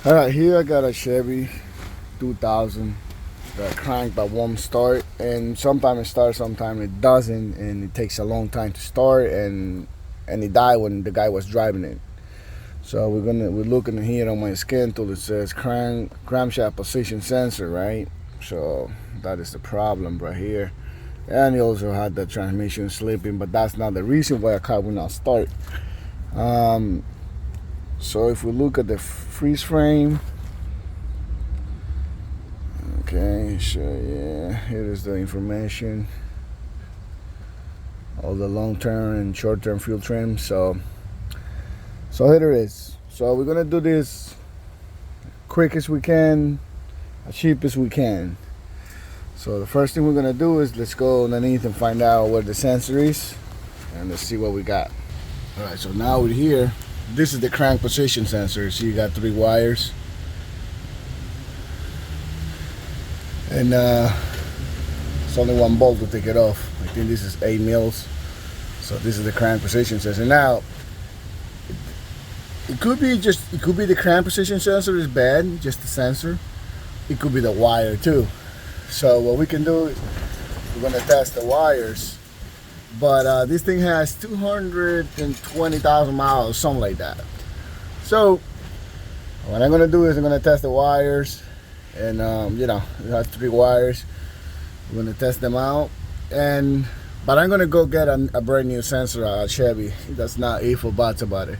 Alright, here I got a Chevy 2000. The crank but won't start, and sometimes it starts, sometimes it doesn't, and it takes a long time to start, and it died when the guy was driving it. So we're looking here on my skin tool. It says crankshaft position sensor, right? So that is the problem right here. And he also had the transmission slipping, but that's not the reason why a car will not start. So if we look at the freeze frame, okay, so yeah, here is the information, all the long-term and short-term fuel trim. So here it is. So we're gonna do this quick as we can, as cheap as we can. So the first thing we're gonna do is let's go underneath and find out where the sensor is, and let's see what we got. All right, so now we're here. This is the crank position sensor. So you got 3 wires, and it's only 1 bolt to take it off. I think this is 8 mils. So this is the crank position sensor. Now it could be the crank position sensor is bad, just the sensor. It could be the wire too. So what we can do is we're gonna test the wires. But this thing has 220,000 miles, something like that. So what I'm gonna do is I'm gonna test the wires, and you know, it has 3 wires. We're gonna test them out, but I'm gonna go get a brand new sensor at Chevy. That's not ifs or buts about it,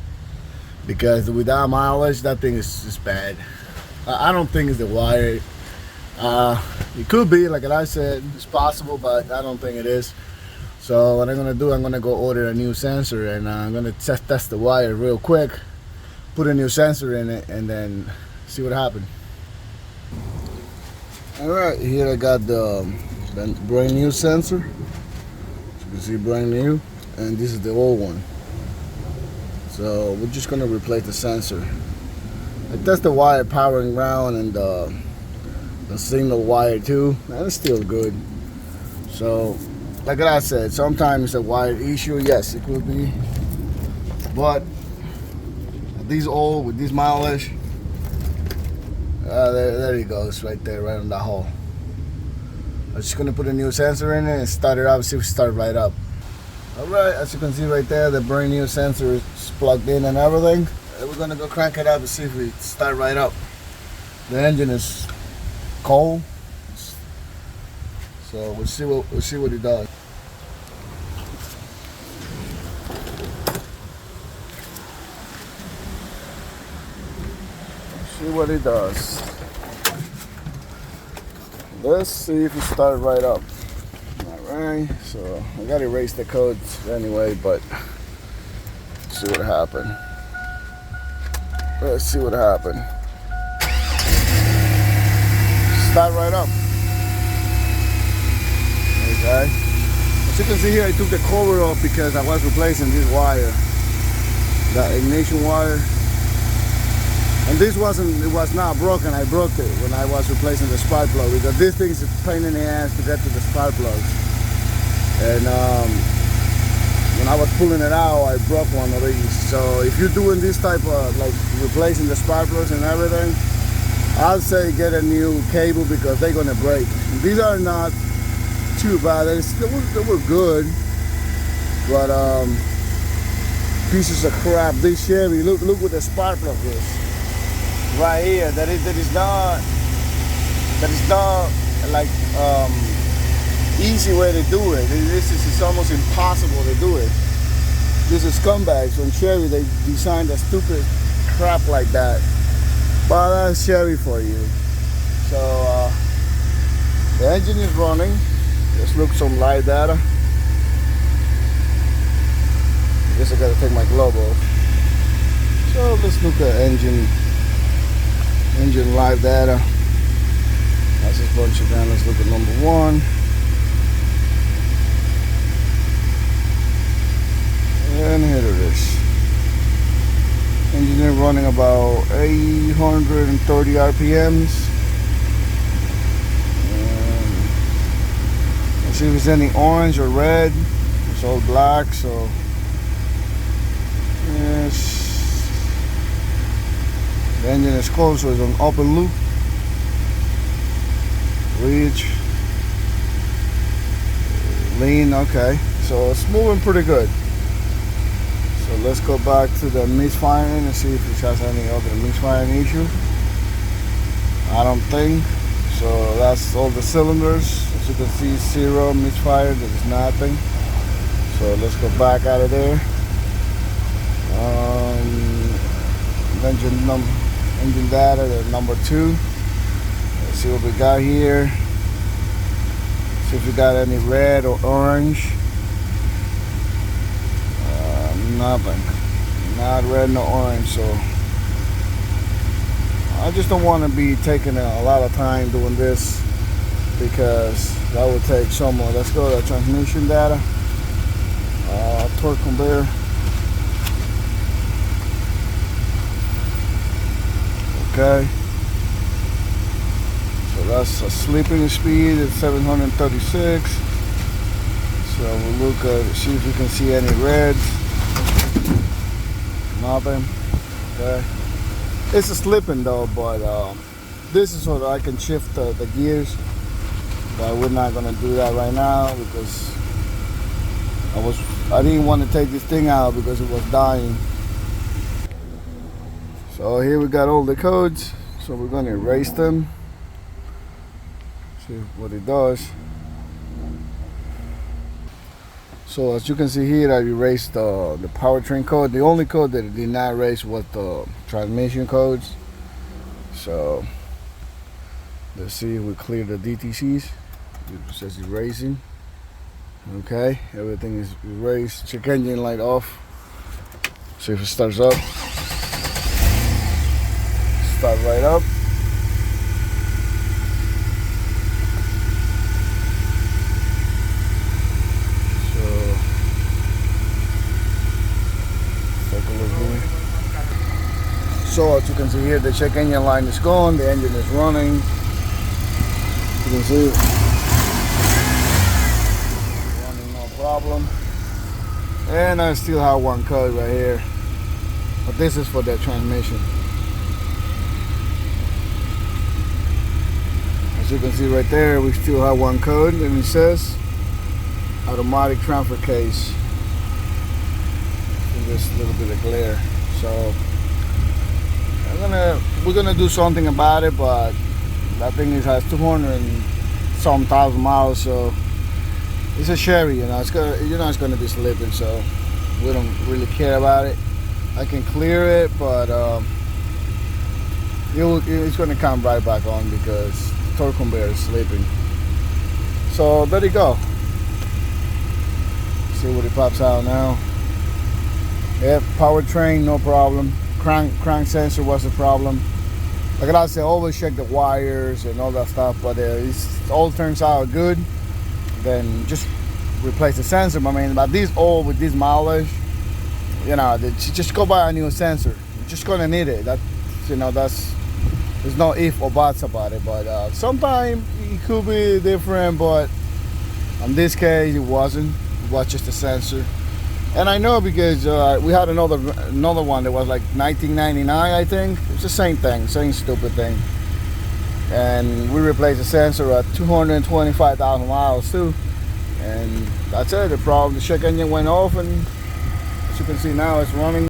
because without mileage, that thing is just bad. I don't think it's the wire. It could be, like I said, it's possible, but I don't think it is. So what I'm gonna do, I'm gonna go order a new sensor, and I'm gonna test the wire real quick, put a new sensor in it, and then see what happens. All right, here I got the brand new sensor. As you can see, brand new, and this is the old one. So we're just gonna replace the sensor. I test the wire powering ground and the signal wire too, and it's still good. So like I said, sometimes it's a wire issue. Yes, it could be, but these old with this mileage, there you go. It's right there, right on the hole. I'm just gonna put a new sensor in it and start it up. See if it starts right up. All right, as you can see right there, the brand new sensor is plugged in and everything. And we're gonna go crank it up and see if we start right up. The engine is cold, so we'll see what it does. See what it does. Let's see if it starts right up. Alright, so I gotta erase the codes anyway, but let's see what happened. Let's see what happened. Start right up. Okay. As you can see here, I took the cover off because I was replacing this wire, the ignition wire. And it was not broken. I broke it when I was replacing the spark plug, because this thing is a pain in the ass to get to the spark plugs. And when I was pulling it out, I broke one of these. So if you're doing this type of, like, replacing the spark plugs and everything, I'd say get a new cable, because they're gonna break. And these are not too bad. They were good, but pieces of crap. This Chevy, look what the spark plug is. Right here, that is not like easy way to do it. It's almost impossible to do it. This is scumbags from Chevy. They designed a stupid crap like that. But that's Chevy for you. So the engine is running. Let's look some live data. I guess I gotta take my glove off. So let's look at engine live data. That's just a bunch of them. Let's look at number 1. And here it is. Engine is running about 830 RPMs. Let's see if there's any orange or red. It's all black, so yes. The engine is closed, so it's an open loop. Reach. Lean, okay. So it's moving pretty good. So let's go back to the misfiring and see if it has any other misfiring issue. I don't think. So that's all the cylinders. As you can see, 0 misfire, there is nothing. So let's go back out of there. Engine data, the number 2. Let's see what we got here. See if we got any red or orange. Nothing. Not red nor orange. So I just don't want to be taking a lot of time doing this, because that would take so much. Let's go to the transmission data. Torque conveyor. Okay. So that's a sleeping speed at 736. So we'll look at, see if we can see any reds. Nothing. Okay. It's a slipping though, but this is so that I can shift the gears. But we're not gonna do that right now because I didn't want to take this thing out because it was dying. So here we got all the codes. So we're gonna erase them. See what it does. So as you can see here, I erased the powertrain code. The only code that it did not erase was the transmission codes. So let's see if we clear the DTCs. It says erasing. Okay, everything is erased. Check engine light off. See if it starts up. Start right up. So as you can see here, the check engine line is gone, the engine is running. You can see running no problem. And I still have one code right here, but this is for the transmission. As you can see right there, we still have one code, and it says automatic transfer case. Just a little bit of glare. So we're gonna do something about it, but that thing has 200 and some thousand miles, so it's a Chevy, you know, it's gonna be slipping, so we don't really care about it. I can clear it, but it's gonna come right back on because the torque conveyor is slipping. So there you go. See what it pops out now. Yep, powertrain, no problem. Crank sensor was a problem. Like I said, always check the wires and all that stuff, but it all turns out good. Then just replace the sensor. I mean, but these all with this mileage, you know, just go buy a new sensor. You're just gonna need it. That, you know, there's no if or buts about it. But sometimes it could be different, but in this case, it wasn't. It was just a sensor. And I know because we had another one that was like 1999, I think. It's the same thing, same stupid thing. And we replaced the sensor at 225,000 miles too. And that's it. The check engine went off, and as you can see now, it's running.